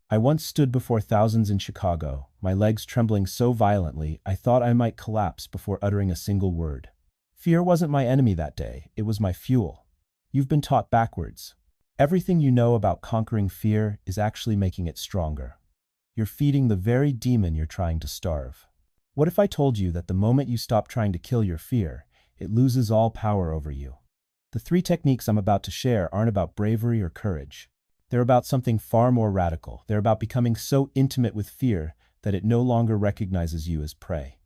I once stood before thousands in Chicago, my legs trembling so violently I thought I might collapse before uttering a single word. Fear wasn't my enemy that day, it was my fuel. You've been taught backwards. Everything you know about conquering fear is actually making it stronger. You're feeding the very demon you're trying to starve. What if I told you that the moment you stop trying to kill your fear, it loses all power over you? The 3 techniques I'm about to share aren't about bravery or courage. They're about something far more radical. They're about becoming so intimate with fear that it no longer recognizes you as prey.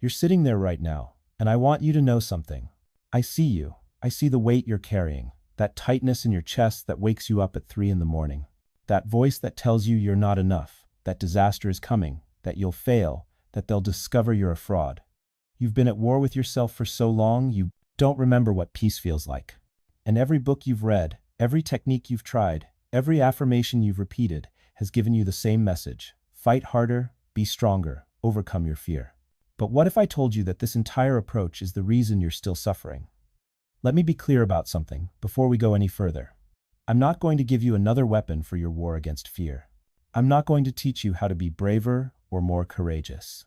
You're sitting there right now, and I want you to know something. I see you. I see the weight you're carrying, that tightness in your chest that wakes you up at 3 in the morning, that voice that tells you you're not enough, that disaster is coming, that you'll fail, that they'll discover you're a fraud. You've been at war with yourself for so long, you don't remember what peace feels like. And every book you've read, every technique you've tried, every affirmation you've repeated has given you the same message: fight harder, be stronger, overcome your fear. But what if I told you that this entire approach is the reason you're still suffering? Let me be clear about something before we go any further. I'm not going to give you another weapon for your war against fear. I'm not going to teach you how to be braver or more courageous.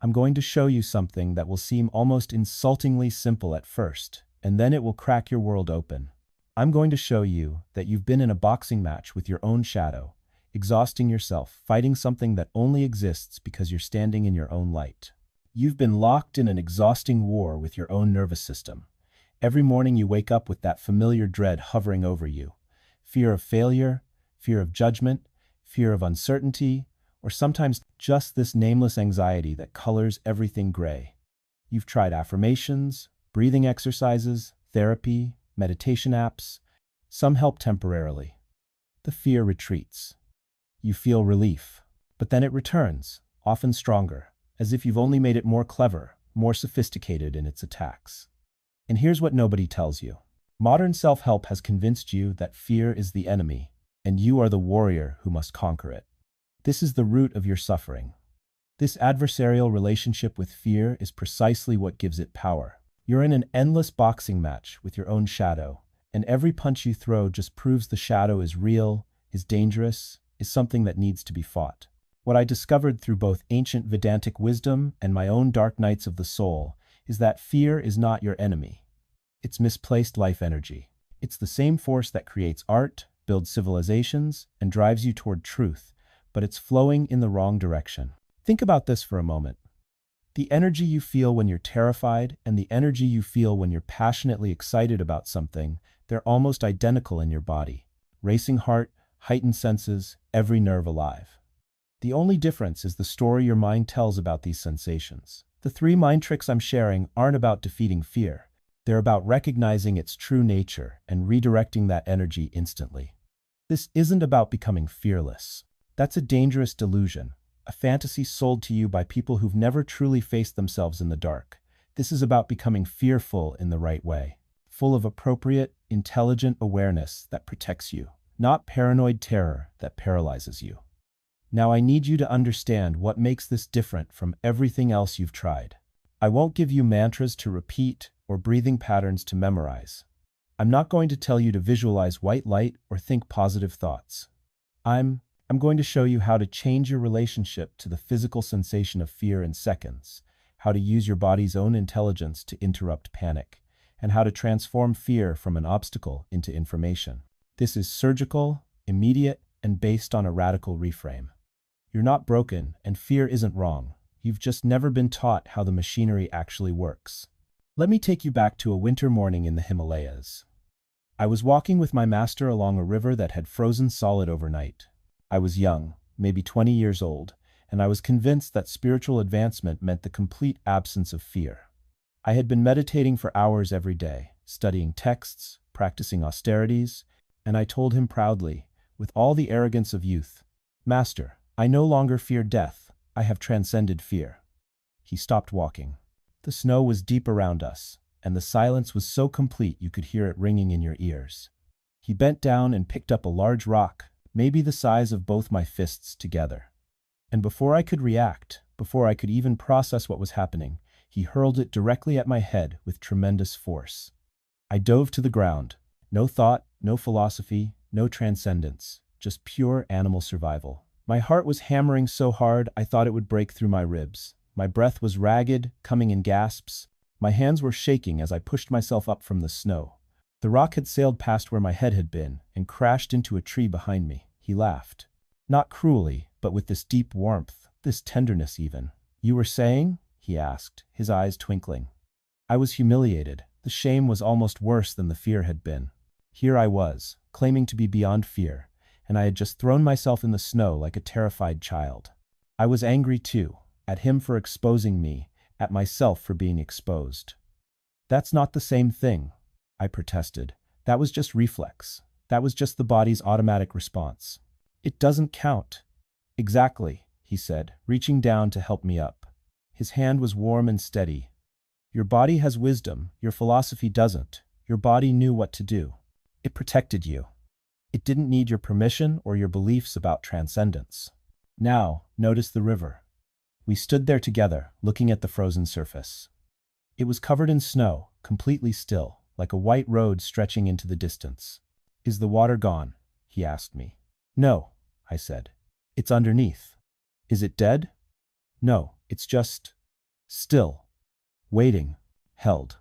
I'm going to show you something that will seem almost insultingly simple at first, and then it will crack your world open. I'm going to show you that you've been in a boxing match with your own shadow, exhausting yourself, fighting something that only exists because you're standing in your own light. You've been locked in an exhausting war with your own nervous system. Every morning you wake up with that familiar dread hovering over you. Fear of failure, fear of judgment, fear of uncertainty, or sometimes just this nameless anxiety that colors everything gray. You've tried affirmations, breathing exercises, therapy, meditation apps. Some help temporarily. The fear retreats. You feel relief, but then it returns, often stronger, as if you've only made it more clever, more sophisticated in its attacks. And here's what nobody tells you. Modern self-help has convinced you that fear is the enemy, and you are the warrior who must conquer it. This is the root of your suffering. This adversarial relationship with fear is precisely what gives it power. You're in an endless boxing match with your own shadow, and every punch you throw just proves the shadow is real, is dangerous, is something that needs to be fought. What I discovered through both ancient Vedantic wisdom and my own dark nights of the soul is that fear is not your enemy. It's misplaced life energy. It's the same force that creates art, builds civilizations, and drives you toward truth, but it's flowing in the wrong direction. Think about this for a moment. The energy you feel when you're terrified and the energy you feel when you're passionately excited about something, they're almost identical in your body. Racing heart, heightened senses, every nerve alive. The only difference is the story your mind tells about these sensations. The 3 mind tricks I'm sharing aren't about defeating fear. They're about recognizing its true nature and redirecting that energy instantly. This isn't about becoming fearless. That's a dangerous delusion, a fantasy sold to you by people who've never truly faced themselves in the dark. This is about becoming fearful in the right way, full of appropriate, intelligent awareness that protects you, not paranoid terror that paralyzes you. Now I need you to understand what makes this different from everything else you've tried. I won't give you mantras to repeat or breathing patterns to memorize. I'm not going to tell you to visualize white light or think positive thoughts. I'm going to show you how to change your relationship to the physical sensation of fear in seconds, how to use your body's own intelligence to interrupt panic, and how to transform fear from an obstacle into information. This is surgical, immediate, and based on a radical reframe. You're not broken, and fear isn't wrong. You've just never been taught how the machinery actually works. Let me take you back to a winter morning in the Himalayas. I was walking with my master along a river that had frozen solid overnight. I was young, maybe 20 years old, and I was convinced that spiritual advancement meant the complete absence of fear. I had been meditating for hours every day, studying texts, practicing austerities, and I told him proudly, with all the arrogance of youth, "Master, I no longer fear death. I have transcended fear." He stopped walking. The snow was deep around us, and the silence was so complete you could hear it ringing in your ears. He bent down and picked up a large rock, maybe the size of both my fists together. And before I could react, before I could even process what was happening, he hurled it directly at my head with tremendous force. I dove to the ground. No thought, no philosophy, no transcendence, just pure animal survival. My heart was hammering so hard I thought it would break through my ribs. My breath was ragged, coming in gasps. My hands were shaking as I pushed myself up from the snow. The rock had sailed past where my head had been and crashed into a tree behind me. He laughed. Not cruelly, but with this deep warmth, this tenderness even. "You were saying?" he asked, his eyes twinkling. I was humiliated. The shame was almost worse than the fear had been. Here I was, claiming to be beyond fear, and I had just thrown myself in the snow like a terrified child. I was angry too, at him for exposing me, at myself for being exposed. "That's not the same thing," I protested. "That was just reflex. That was just the body's automatic response. It doesn't count." "Exactly," he said, reaching down to help me up. His hand was warm and steady. "Your body has wisdom, your philosophy doesn't. Your body knew what to do. It protected you. It didn't need your permission or your beliefs about transcendence." Now, notice the river. We stood there together, looking at the frozen surface. It was covered in snow, completely still, like a white road stretching into the distance. "Is the water gone?" he asked me. "No," I said. "It's underneath." "Is it dead?" "No, it's just still, waiting, held."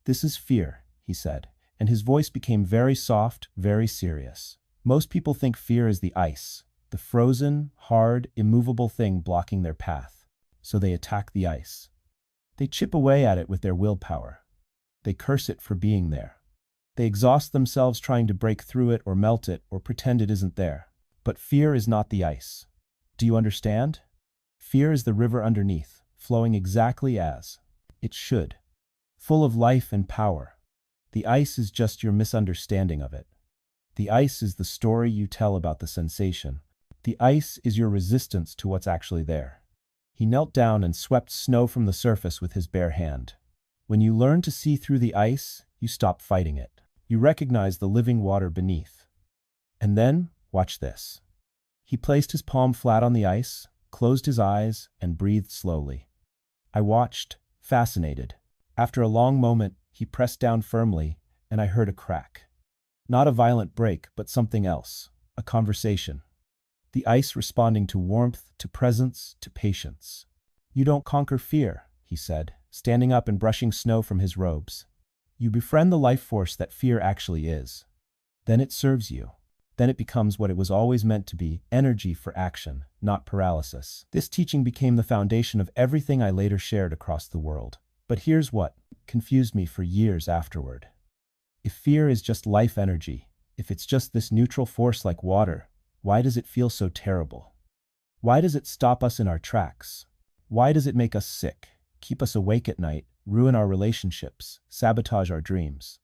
"This is fear," he said, and his voice became very soft, very serious. "Most people think fear is the ice, the frozen, hard, immovable thing blocking their path. So they attack the ice. They chip away at it with their willpower. They curse it for being there. They exhaust themselves trying to break through it or melt it or pretend it isn't there. But fear is not the ice. Do you understand? Fear is the river underneath, flowing exactly as it should, full of life and power. The ice is just your misunderstanding of it. The ice is the story you tell about the sensation. The ice is your resistance to what's actually there." He knelt down and swept snow from the surface with his bare hand. "When you learn to see through the ice, you stop fighting it. You recognize the living water beneath. And then, watch this." He placed his palm flat on the ice, closed his eyes, and breathed slowly. I watched, fascinated. After a long moment, he pressed down firmly, and I heard a crack. Not a violent break, but something else. A conversation. The ice responding to warmth, to presence, to patience. "You don't conquer fear," he said, standing up and brushing snow from his robes. "You befriend the life force that fear actually is. Then it serves you. Then it becomes what it was always meant to be, energy for action, not paralysis." This teaching became the foundation of everything I later shared across the world. But here's what confused me for years afterward. If fear is just life energy, if it's just this neutral force like water, why does it feel so terrible? Why does it stop us in our tracks? Why does it make us sick, keep us awake at night, ruin our relationships, sabotage our dreams?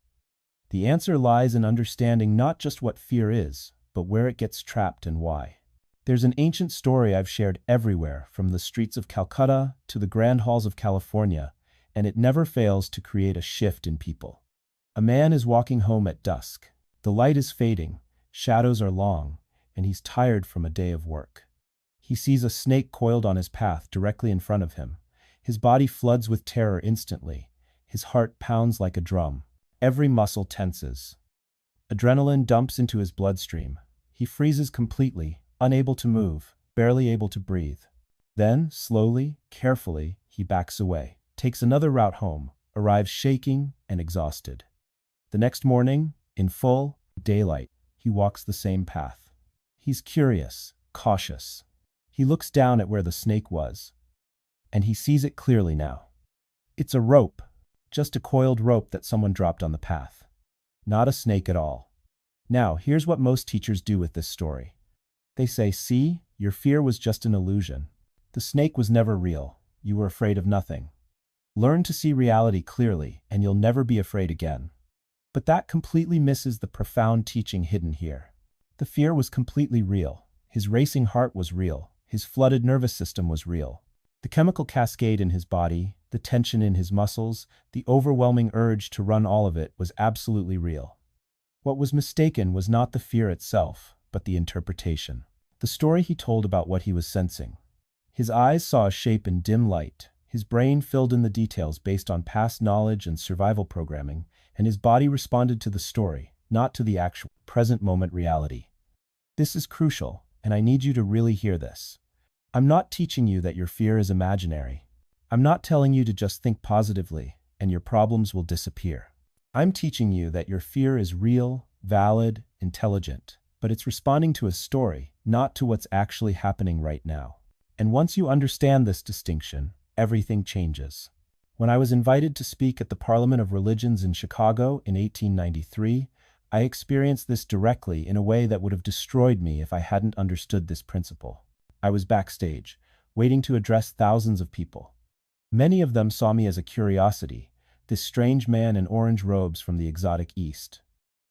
The answer lies in understanding not just what fear is, but where it gets trapped and why. There's an ancient story I've shared everywhere, from the streets of Calcutta to the grand halls of California, and it never fails to create a shift in people. A man is walking home at dusk. The light is fading, shadows are long, and he's tired from a day of work. He sees a snake coiled on his path directly in front of him. His body floods with terror instantly. His heart pounds like a drum. Every muscle tenses. Adrenaline dumps into his bloodstream. He freezes completely, unable to move, barely able to breathe. Then, slowly, carefully, he backs away, takes another route home, arrives shaking and exhausted. The next morning, in full daylight, he walks the same path. He's curious, cautious. He looks down at where the snake was, and he sees it clearly now. It's a rope, just a coiled rope that someone dropped on the path. Not a snake at all. Now, here's what most teachers do with this story. They say, "See, your fear was just an illusion. The snake was never real. You were afraid of nothing. Learn to see reality clearly, and you'll never be afraid again." But that completely misses the profound teaching hidden here. The fear was completely real. His racing heart was real. His flooded nervous system was real. The chemical cascade in his body, the tension in his muscles, the overwhelming urge to run all of it was absolutely real. What was mistaken was not the fear itself, but the interpretation. The story he told about what he was sensing. His eyes saw a shape in dim light. His brain filled in the details based on past knowledge and survival programming, and his body responded to the story, not to the actual present moment reality. This is crucial. and I need you to really hear this. I'm not teaching you that your fear is imaginary. I'm not telling you to just think positively and your problems will disappear. I'm teaching you that your fear is real, valid, intelligent, but it's responding to a story, not to what's actually happening right now. And once you understand this distinction, everything changes. When I was invited to speak at the Parliament of Religions in Chicago in 1893, I experienced this directly in a way that would have destroyed me if I hadn't understood this principle. I was backstage, waiting to address thousands of people. Many of them saw me as a curiosity, this strange man in orange robes from the exotic East.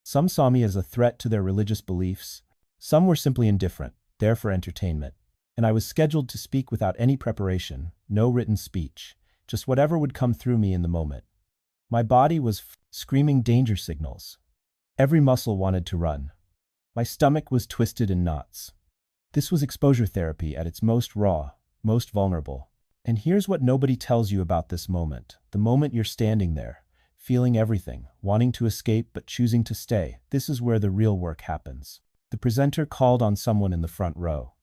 Some saw me as a threat to their religious beliefs. Some were simply indifferent, there for entertainment. And I was scheduled to speak without any preparation, no written speech, just whatever would come through me in the moment. My body was screaming danger signals. Every muscle wanted to run. My stomach was twisted in knots. This was exposure therapy at its most raw, most vulnerable. And here's what nobody tells you about this moment. The moment you're standing there, feeling everything, wanting to escape but choosing to stay. This is where the real work happens. The presenter called on someone in the front row.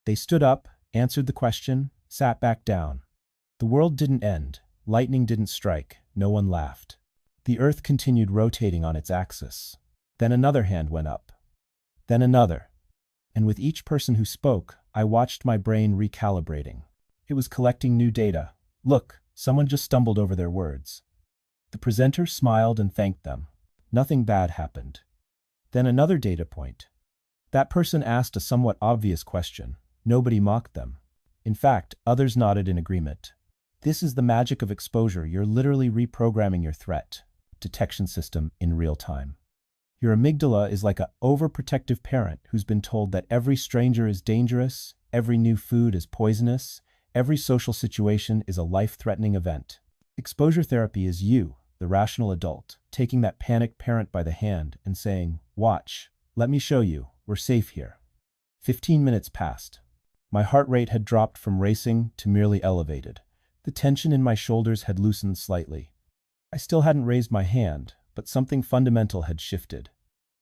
They stood up, answered the question, sat back down. The world didn't end. Lightning didn't strike. No one laughed. The earth continued rotating on its axis. Then another hand went up. Then another. And with each person who spoke, I watched my brain recalibrating. It was collecting new data. Look, someone just stumbled over their words. The presenter smiled and thanked them. Nothing bad happened. Then another data point. That person asked a somewhat obvious question. Nobody mocked them. In fact, others nodded in agreement. This is the magic of exposure. You're literally reprogramming your threat detection system in real time. Your amygdala is like an overprotective parent who's been told that every stranger is dangerous, every new food is poisonous, every social situation is a life-threatening event. Exposure therapy is you, the rational adult, taking that panicked parent by the hand and saying, "Watch, let me show you, we're safe here." 15 minutes passed. My heart rate had dropped from racing to merely elevated. The tension in my shoulders had loosened slightly. I still hadn't raised my hand, but something fundamental had shifted.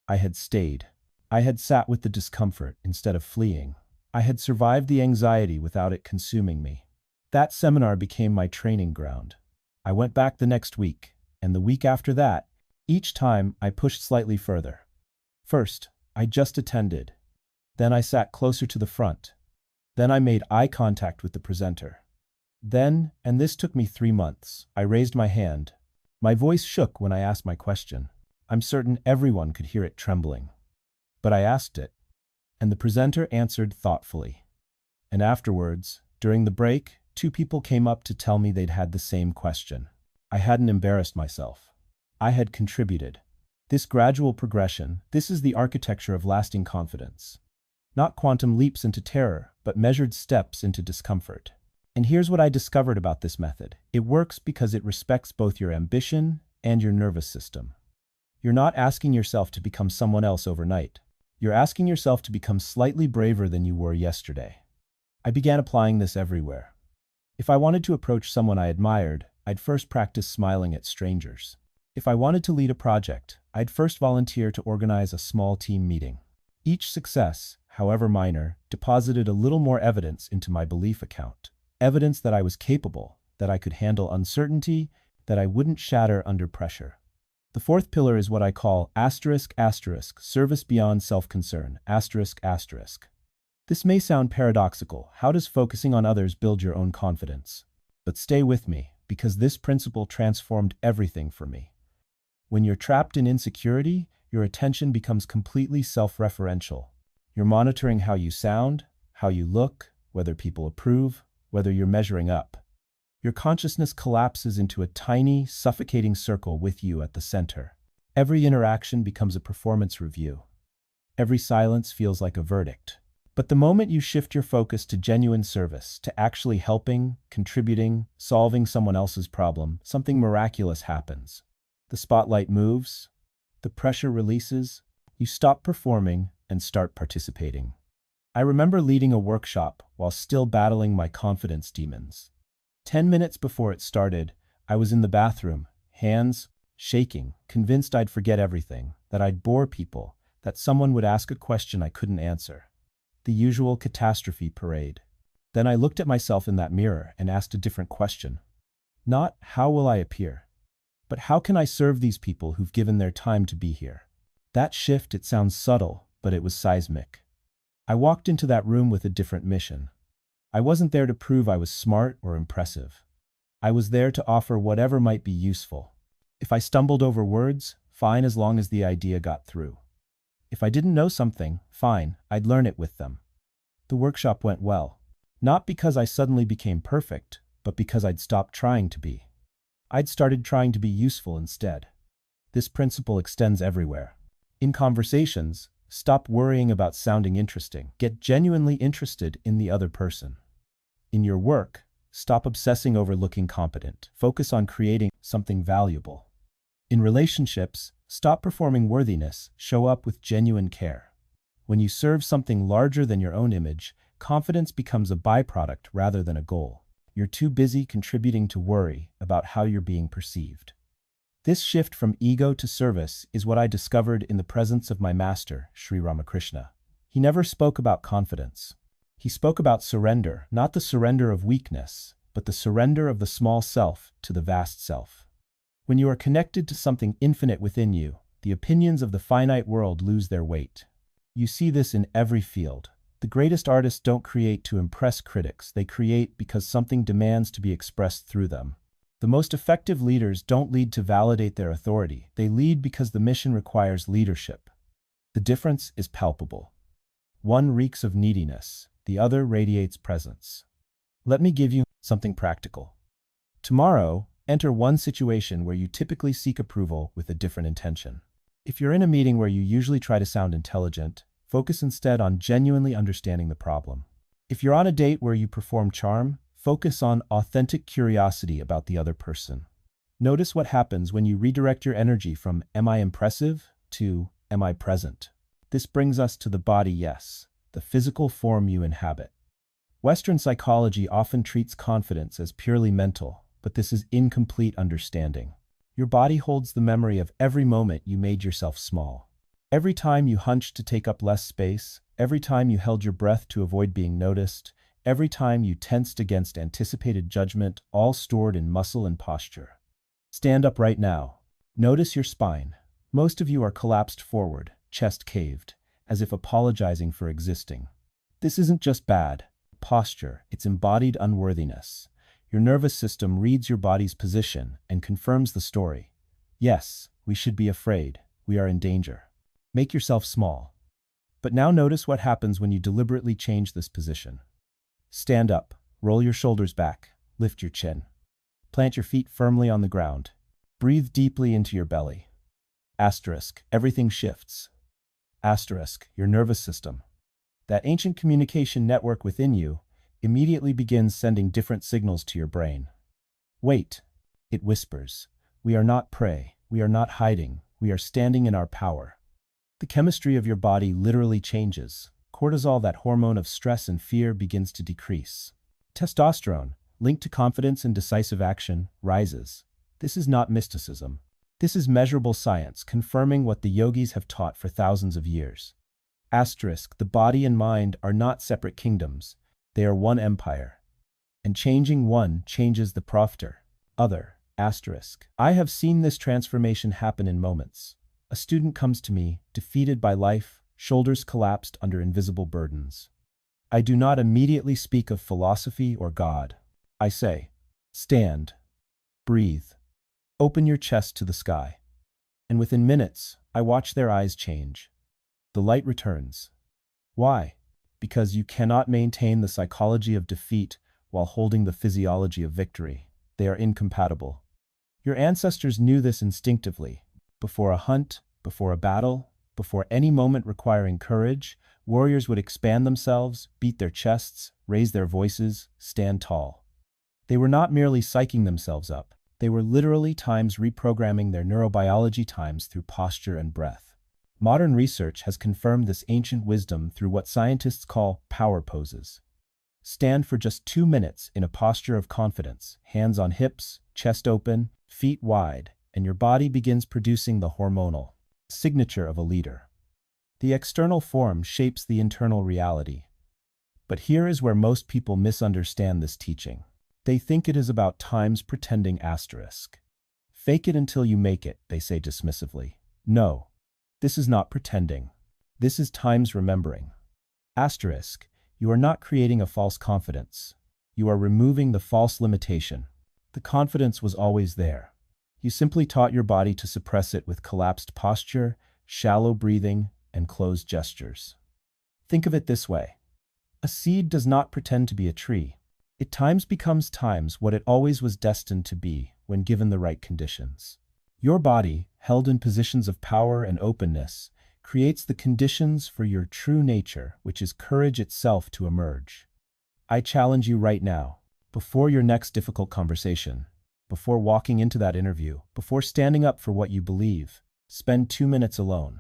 I had stayed. I had sat with the discomfort instead of fleeing. I had survived the anxiety without it consuming me. That seminar became my training ground. I went back the next week, and the week after that. Each time I pushed slightly further. First, I just attended. Then I sat closer to the front. Then I made eye contact with the presenter. Then, and this took me 3 months, I raised my hand. My voice shook when I asked my question. I'm certain everyone could hear it trembling. But I asked it, and the presenter answered thoughtfully. And afterwards, during the break, 2 people came up to tell me they'd had the same question. I hadn't embarrassed myself. I had contributed. This gradual progression, this is the architecture of lasting confidence. Not quantum leaps into terror, but measured steps into discomfort. And here's what I discovered about this method. It works because it respects both your ambition and your nervous system. You're not asking yourself to become someone else overnight. You're asking yourself to become slightly braver than you were yesterday. I began applying this everywhere. If I wanted to approach someone I admired, I'd first practice smiling at strangers. If I wanted to lead a project, I'd first volunteer to organize a small team meeting. Each success, however minor, deposited a little more evidence into my belief account. Evidence that I was capable, that I could handle uncertainty, that I wouldn't shatter under pressure. The 4th pillar is what I call ***, service beyond self-concern, ***. This may sound paradoxical. How does focusing on others build your own confidence? But stay with me, because this principle transformed everything for me. When you're trapped in insecurity, your attention becomes completely self-referential. You're monitoring how you sound, how you look, whether people approve, whether you're measuring up. Your consciousness collapses into a tiny, suffocating circle with you at the center. Every interaction becomes a performance review. Every silence feels like a verdict. But the moment you shift your focus to genuine service, to actually helping, contributing, solving someone else's problem, something miraculous happens. The spotlight moves, the pressure releases, you stop performing and start participating. I remember leading a workshop while still battling my confidence demons. 10 minutes before it started, I was in the bathroom, hands shaking, convinced I'd forget everything, that I'd bore people, that someone would ask a question I couldn't answer. the usual catastrophe parade. Then I looked at myself in that mirror and asked a different question. Not, how will I appear? But how can I serve these people who've given their time to be here? That shift, it sounds subtle, but it was seismic. I walked into that room with a different mission. I wasn't there to prove I was smart or impressive. I was there to offer whatever might be useful. If I stumbled over words, fine, as long as the idea got through. If I didn't know something, fine, I'd learn it with them. The workshop went well. Not because I suddenly became perfect, but because I'd stopped trying to be. I'd started trying to be useful instead. This principle extends everywhere. In conversations, stop worrying about sounding interesting. Get genuinely interested in the other person. In your work, stop obsessing over looking competent. Focus on creating something valuable. In relationships, stop performing worthiness. Show up with genuine care. When you serve something larger than your own image, confidence becomes a byproduct rather than a goal. You're too busy contributing to worry about how you're being perceived. This shift from ego to service is what I discovered in the presence of my master, Sri Ramakrishna. He never spoke about confidence. He spoke about surrender, not the surrender of weakness, but the surrender of the small self to the vast self. When you are connected to something infinite within you, the opinions of the finite world lose their weight. You see this in every field. The greatest artists don't create to impress critics, they create because something demands to be expressed through them. The most effective leaders don't lead to validate their authority, they lead because the mission requires leadership. The difference is palpable. One reeks of neediness, the other radiates presence. Let me give you something practical. Tomorrow, enter one situation where you typically seek approval with a different intention. If you're in a meeting where you usually try to sound intelligent, focus instead on genuinely understanding the problem. If you're on a date where you perform charm, focus on authentic curiosity about the other person. Notice what happens when you redirect your energy from "am I impressive" to "am I present?" This brings us to the body, yes, the physical form you inhabit. Western psychology often treats confidence as purely mental, but this is incomplete understanding. Your body holds the memory of every moment you made yourself small. Every time you hunched to take up less space, every time you held your breath to avoid being noticed, every time you tensed against anticipated judgment, all stored in muscle and posture. Stand up right now. Notice your spine. Most of you are collapsed forward, chest caved, as if apologizing for existing. This isn't just bad posture, it's embodied unworthiness. Your nervous system reads your body's position and confirms the story. Yes, we should be afraid. We are in danger. Make yourself small. But now notice what happens when you deliberately change this position. Stand up, roll your shoulders back, lift your chin. Plant your feet firmly on the ground. Breathe deeply into your belly. Asterisk, everything shifts. Asterisk, your nervous system. That ancient communication network within you immediately begins sending different signals to your brain. Wait, it whispers. We are not prey, we are not hiding, we are standing in our power. The chemistry of your body literally changes. Cortisol, that hormone of stress and fear, begins to decrease. Testosterone, linked to confidence and decisive action, rises. This is not mysticism. This is measurable science, confirming what the yogis have taught for thousands of years. Asterisk, the body and mind are not separate kingdoms. They are one empire. And changing one changes the profiter. Other. Asterisk. I have seen this transformation happen in moments. A student comes to me, defeated by life, shoulders collapsed under invisible burdens. I do not immediately speak of philosophy or God. I say, stand, breathe, open your chest to the sky. And within minutes, I watch their eyes change. The light returns. Why? Because you cannot maintain the psychology of defeat while holding the physiology of victory. They are incompatible. Your ancestors knew this instinctively. Before a hunt, before a battle, before any moment requiring courage, warriors would expand themselves, beat their chests, raise their voices, stand tall. They were not merely psyching themselves up. They were literally times reprogramming their neurobiology times through posture and breath. Modern research has confirmed this ancient wisdom through what scientists call power poses. Stand for just 2 minutes in a posture of confidence, hands on hips, chest open, feet wide, and your body begins producing the hormonal signature of a leader. The external form shapes the internal reality. But here is where most people misunderstand this teaching. They think it is about times pretending asterisk. Fake it until you make it, they say dismissively. No, this is not pretending. This is times remembering. Asterisk, you are not creating a false confidence. You are removing the false limitation. The confidence was always there. You simply taught your body to suppress it with collapsed posture, shallow breathing, and closed gestures. Think of it this way. A seed does not pretend to be a tree. It times becomes times what it always was destined to be when given the right conditions. Your body, held in positions of power and openness, creates the conditions for your true nature, which is courage itself, to emerge. I challenge you right now, before your next difficult conversation, before walking into that interview, before standing up for what you believe, spend 2 minutes alone.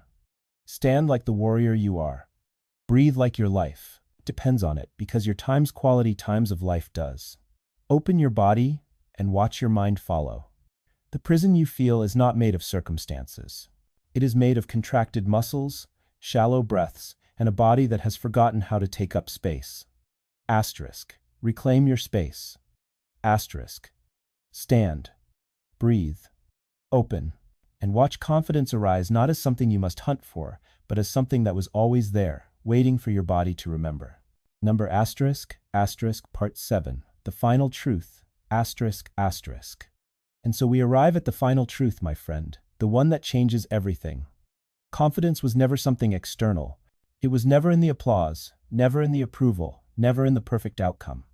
Stand like the warrior you are. Breathe like your life depends on it, because your times quality times of life does. Open your body and watch your mind follow. The prison you feel is not made of circumstances. It is made of contracted muscles, shallow breaths, and a body that has forgotten how to take up space. Asterisk. Reclaim your space. Asterisk. Stand. Breathe. Open. And watch confidence arise not as something you must hunt for, but as something that was always there, waiting for your body to remember. Number asterisk, asterisk, part 7. The final truth, asterisk, asterisk. And so we arrive at the final truth, my friend, the one that changes everything. Confidence was never something external. It was never in the applause, never in the approval, never in the perfect outcome.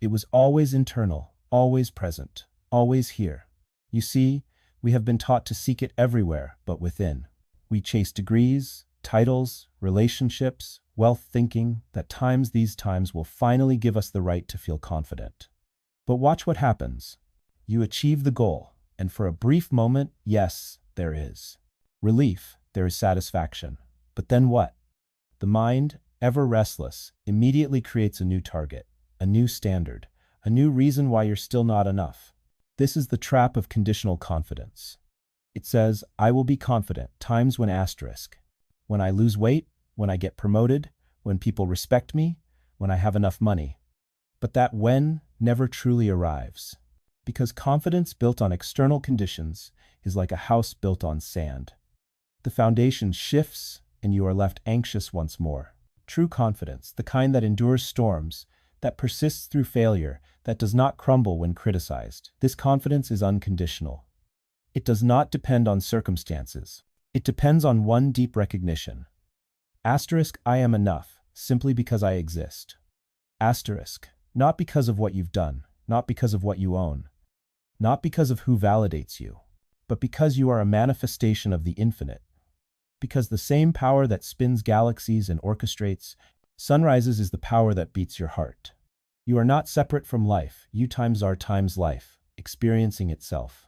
It was always internal, always present, always here. You see, we have been taught to seek it everywhere but within. We chase degrees, titles, relationships, wealth, thinking that these times will finally give us the right to feel confident. But watch what happens. You achieve the goal, and for a brief moment, yes, there is relief, there is satisfaction. But then what? The mind, ever restless, immediately creates a new target, a new standard, a new reason why you're still not enough. This is the trap of conditional confidence. It says, I will be confident, times when asterisk. When I lose weight, when I get promoted, when people respect me, when I have enough money. But that when never truly arrives. Because confidence built on external conditions is like a house built on sand. The foundation shifts, and you are left anxious once more. True confidence, the kind that endures storms, that persists through failure, that does not crumble when criticized. This confidence is unconditional. It does not depend on circumstances. It depends on one deep recognition. Asterisk, I am enough, simply because I exist. Asterisk, not because of what you've done, not because of what you own, not because of who validates you, but because you are a manifestation of the infinite. Because the same power that spins galaxies and orchestrates sunrises is the power that beats your heart. You are not separate from life. You times are times life, experiencing itself.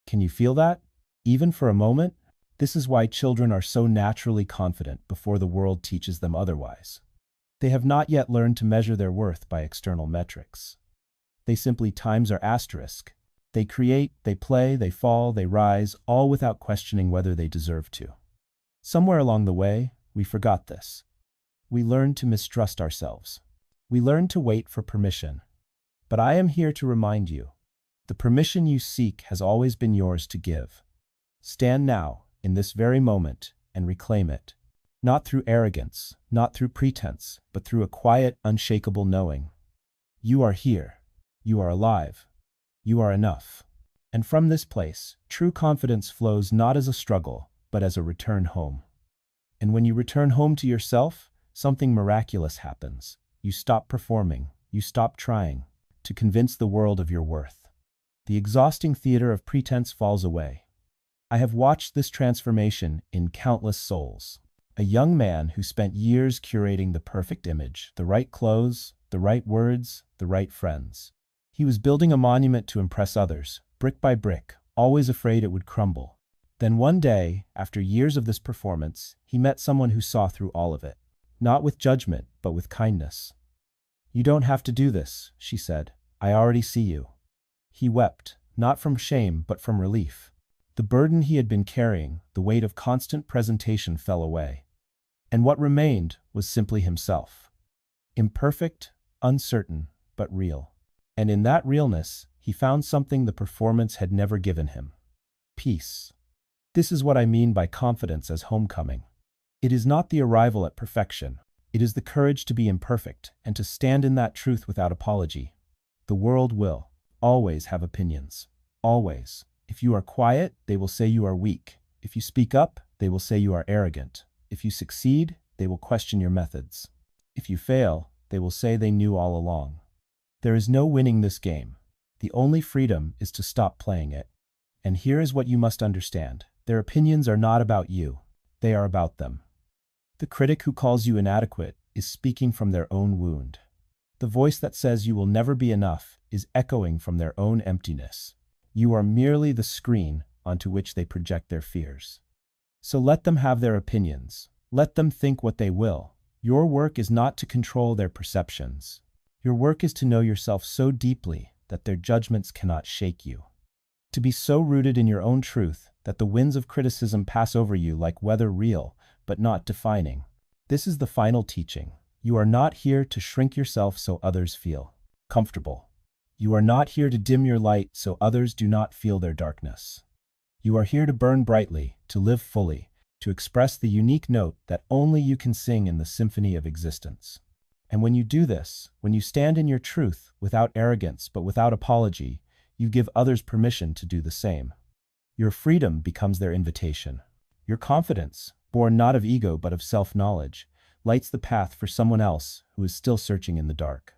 Can you feel that? Even for a moment? This is why children are so naturally confident before the world teaches them otherwise. They have not yet learned to measure their worth by external metrics. They simply times are asterisk. They create, they play, they fall, they rise, all without questioning whether they deserve to. Somewhere along the way, we forgot this. We learned to mistrust ourselves. We learned to wait for permission. But I am here to remind you, the permission you seek has always been yours to give. Stand now, in this very moment, and reclaim it. Not through arrogance, not through pretense, but through a quiet, unshakable knowing. You are here. You are alive. You are enough. And from this place, true confidence flows not as a struggle, but as a return home. And when you return home to yourself, something miraculous happens. You stop performing. You stop trying to convince the world of your worth. The exhausting theater of pretense falls away. I have watched this transformation in countless souls. A young man who spent years curating the perfect image, the right clothes, the right words, the right friends. He was building a monument to impress others, brick by brick, always afraid it would crumble. Then one day, after years of this performance, he met someone who saw through all of it. Not with judgment, but with kindness. You don't have to do this, she said. I already see you. He wept, not from shame, but from relief. The burden he had been carrying, the weight of constant presentation fell away. And what remained was simply himself. Imperfect, uncertain, but real. And in that realness, he found something the performance had never given him. Peace. This is what I mean by confidence as homecoming. It is not the arrival at perfection. It is the courage to be imperfect and to stand in that truth without apology. The world will always have opinions. Always. If you are quiet, they will say you are weak. If you speak up, they will say you are arrogant. If you succeed, they will question your methods. If you fail, they will say they knew all along. There is no winning this game. The only freedom is to stop playing it. And here is what you must understand. Their opinions are not about you. They are about them. The critic who calls you inadequate is speaking from their own wound. The voice that says you will never be enough is echoing from their own emptiness. You are merely the screen onto which they project their fears. So let them have their opinions. Let them think what they will. Your work is not to control their perceptions. Your work is to know yourself so deeply that their judgments cannot shake you. To be so rooted in your own truth that the winds of criticism pass over you like weather, real, but not defining. This is the final teaching. You are not here to shrink yourself so others feel comfortable. You are not here to dim your light so others do not feel their darkness. You are here to burn brightly, to live fully, to express the unique note that only you can sing in the symphony of existence. And when you do this, when you stand in your truth without arrogance but without apology, you give others permission to do the same. Your freedom becomes their invitation. Your confidence, born not of ego but of self-knowledge, lights the path for someone else who is still searching in the dark.